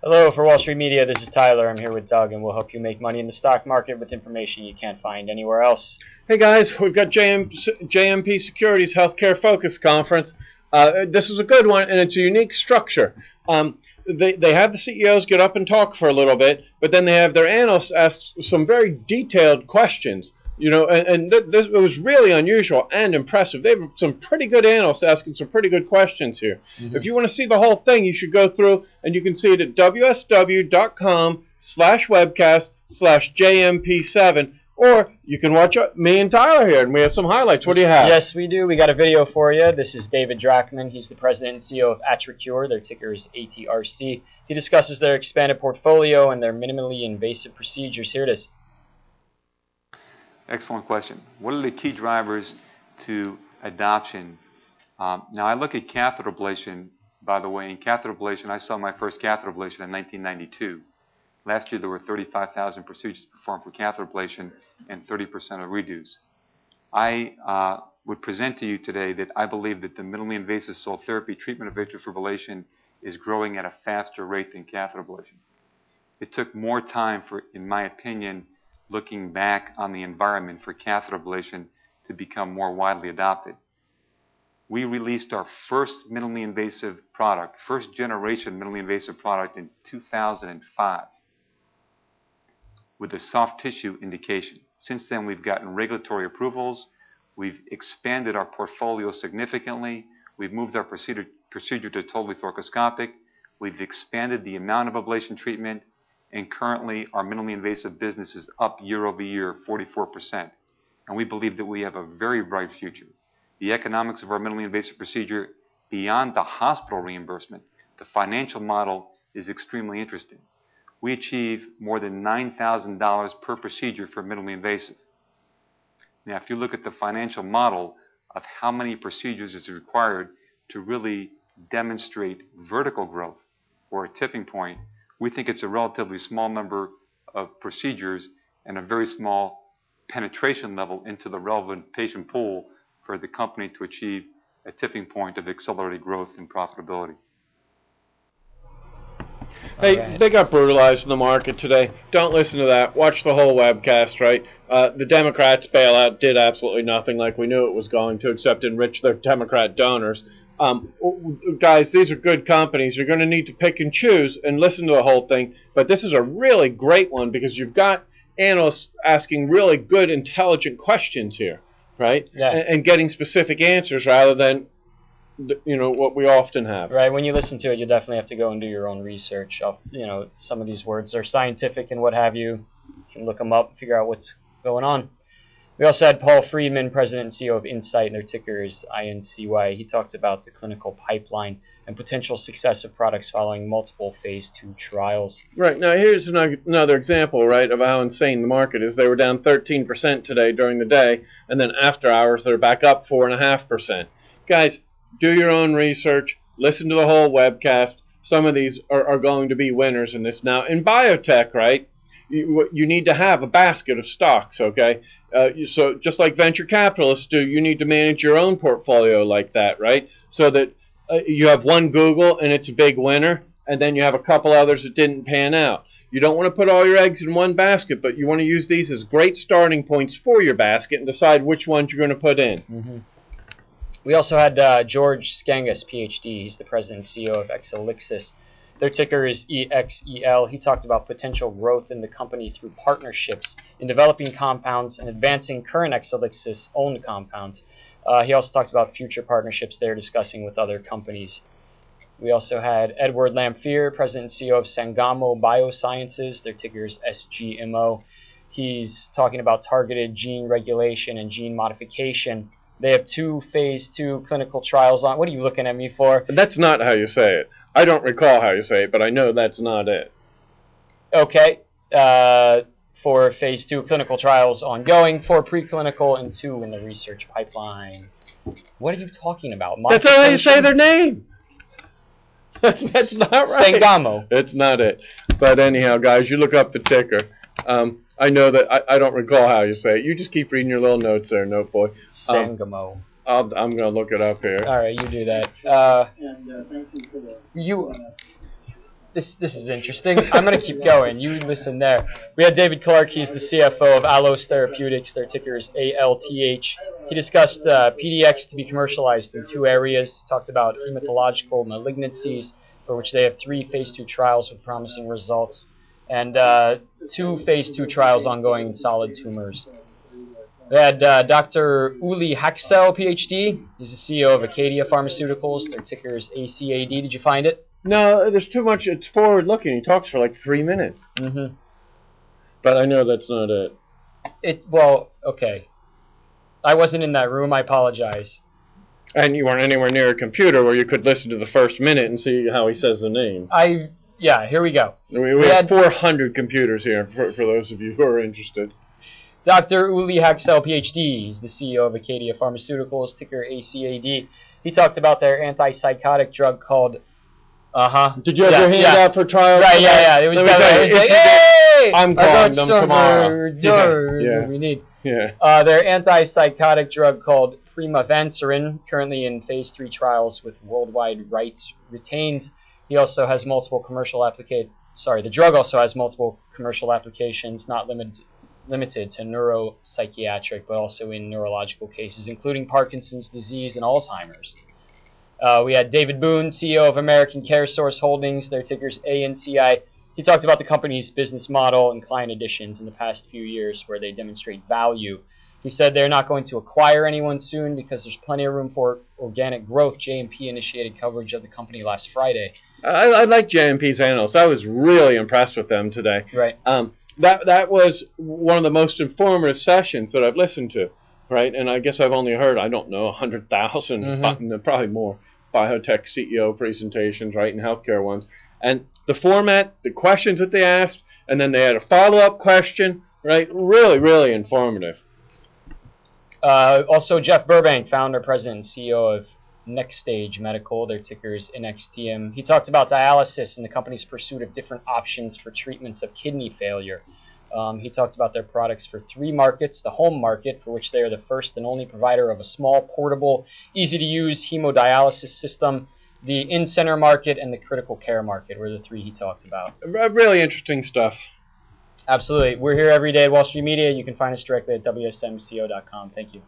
Hello, for Wall Street Media, this is Tyler. I'm here with Doug, and we'll help you make money in the stock market with information you can't find anywhere else. Hey guys, we've got JMP Securities Healthcare Focus Conference. This is a good one, and it's a unique structure. They have the CEOs get up and talk for a little bit, but then they have their analysts ask some very detailed questions. You know, this was really unusual and impressive. They have some pretty good analysts asking some pretty good questions here. If you want to see the whole thing, you should go through, and you can see it at wsw.com/webcast/JMP7, or you can watch me and Tyler here, and we have some highlights. What do you have? Yes, we do. We got a video for you. This is David Drachman. He's the president and CEO of AtriCure. Their ticker is ATRC. He discusses their expanded portfolio and their minimally invasive procedures. Here it is. Excellent question. What are the key drivers to adoption? Now, I look at catheter ablation, by the way. In catheter ablation, I saw my first catheter ablation in 1992. Last year, there were 35,000 procedures performed for catheter ablation and 30% of redos. I would present to you today that I believe that the minimally invasive cell therapy treatment of atrial fibrillation is growing at a faster rate than catheter ablation. It took more time for, in my opinion, looking back on the environment for catheter ablation to become more widely adopted. We released our first minimally invasive product, first generation minimally invasive product in 2005 with a soft tissue indication. Since then, we've gotten regulatory approvals. We've expanded our portfolio significantly. We've moved our procedure to totally thoracoscopic. We've expanded the amount of ablation treatment. And currently, our minimally invasive business is up year over year, 44%. And we believe that we have a very bright future. The economics of our minimally invasive procedure, beyond the hospital reimbursement, the financial model is extremely interesting. We achieve more than $9,000 per procedure for minimally invasive. Now, if you look at the financial model of how many procedures is required to really demonstrate vertical growth or a tipping point, we think it's a relatively small number of procedures and a very small penetration level into the relevant patient pool for the company to achieve a tipping point of accelerated growth and profitability. Hey, they got brutalized in the market today. Don't listen to that. Watch the whole webcast, right? The Democrats' bailout did absolutely nothing like we knew it was going to, except enrich their Democrat donors. Guys, these are good companies. You're going to need to pick and choose and listen to the whole thing. But this is a really great one because you've got analysts asking really good, intelligent questions here, right? Yeah. And getting specific answers rather than, you know, what we often have. Right. When you listen to it, you definitely have to go and do your own research. You know, some of these words are scientific and what have you. You can look them up and figure out what's going on. We also had Paul Friedman, president and CEO of Insight, and their ticker is INCY. He talked about the clinical pipeline and potential success of products following multiple phase 2 trials. Right. Now, here's another example, right, of how insane the market is. They were down 13% today during the day, and then after hours, they're back up 4.5%. Guys, do your own research. Listen to the whole webcast. Some of these are going to be winners in this. Now, in biotech, right, you need to have a basket of stocks, okay? So just like venture capitalists do, you need to manage your own portfolio like that, right? So that you have one Google and it's a big winner, and then you have a couple others that didn't pan out. You don't want to put all your eggs in one basket, but you want to use these as great starting points for your basket and decide which ones you're going to put in. We also had George Skangas, PhD. He's the president and CEO of Exelixis. Their ticker is EXEL. He talked about potential growth in the company through partnerships in developing compounds and advancing current Exelixis-owned compounds. He also talked about future partnerships they're discussing with other companies. We also had Edward Lamphere, president and CEO of Sangamo Biosciences. Their ticker is SGMO. He's talking about targeted gene regulation and gene modification. They have 2 phase 2 clinical trials on. What are you looking at me for? That's not how you say it. I don't recall how you say it, but I know that's not it. Okay. For phase 2 clinical trials ongoing, 4 preclinical, and 2 in the research pipeline. What are you talking about? That's not how you say their name. That's not right. Sangamo. It's not it. But anyhow, guys, you look up the ticker. I know that I don't recall how you say it. You just keep reading your little notes there, note boy. Sangamo. I'm going to look it up here. All right, you do that. Thank you for the This is interesting. I'm going to keep going. You listen there. We had David Clark. He's the CFO of Allos Therapeutics. Their ticker is ALTH. He discussed PDX to be commercialized in 2 areas. Talked about hematological malignancies, for which they have 3 phase 2 trials with promising results, and 2 phase 2 trials ongoing in solid tumors. We had Dr. Uli Haxel, PhD. He's the CEO of Acadia Pharmaceuticals. Their ticker is ACAD. Did you find it? No, there's too much. It's forward-looking. He talks for like 3 minutes. Mm-hmm. But I know that's not it. Well, okay. I wasn't in that room. I apologize. And you weren't anywhere near a computer where you could listen to the first minute and see how he says the name. Yeah, here we go. We had 400 computers here, for those of you who are interested. Dr. Uli Haxel, PhD. He's the CEO of Acadia Pharmaceuticals, ticker ACAD. He talked about their antipsychotic drug called... Did you have your hand out for trial? Right, yeah. It was like, hey! I'm calling them tomorrow. Yeah. We need. Yeah. Their antipsychotic drug called Primavanserin, currently in phase 3 trials with worldwide rights retained. He also has multiple commercial the drug also has multiple commercial applications, not limited to neuropsychiatric, but also in neurological cases, including Parkinson's disease and Alzheimer's. We had David Boone, CEO of American Care Source Holdings, their ticker's ANCI. He talked about the company's business model and client additions in the past few years where they demonstrate value. He said they're not going to acquire anyone soon because there's plenty of room for organic growth. JMP initiated coverage of the company last Friday. I like JMP's analysts. I was really impressed with them today. Right. That was one of the most informative sessions that I've listened to, right? And I guess I've only heard, 100,000, probably more, biotech CEO presentations, right, and healthcare ones. And the format, the questions that they asked, and then they had a follow-up question, right? Really, really informative. Also, Jeff Burbank, founder, president, and CEO of Next Stage Medical. Their ticker is NXTM. He talked about dialysis and the company's pursuit of different options for treatments of kidney failure. He talked about their products for 3 markets: the home market, for which they are the first and only provider of a small, portable, easy-to-use hemodialysis system; the in-center market; and the critical care market were the 3 he talked about. Really interesting stuff. Absolutely. We're here every day at Wall Street Media. You can find us directly at WSMCO.com. Thank you.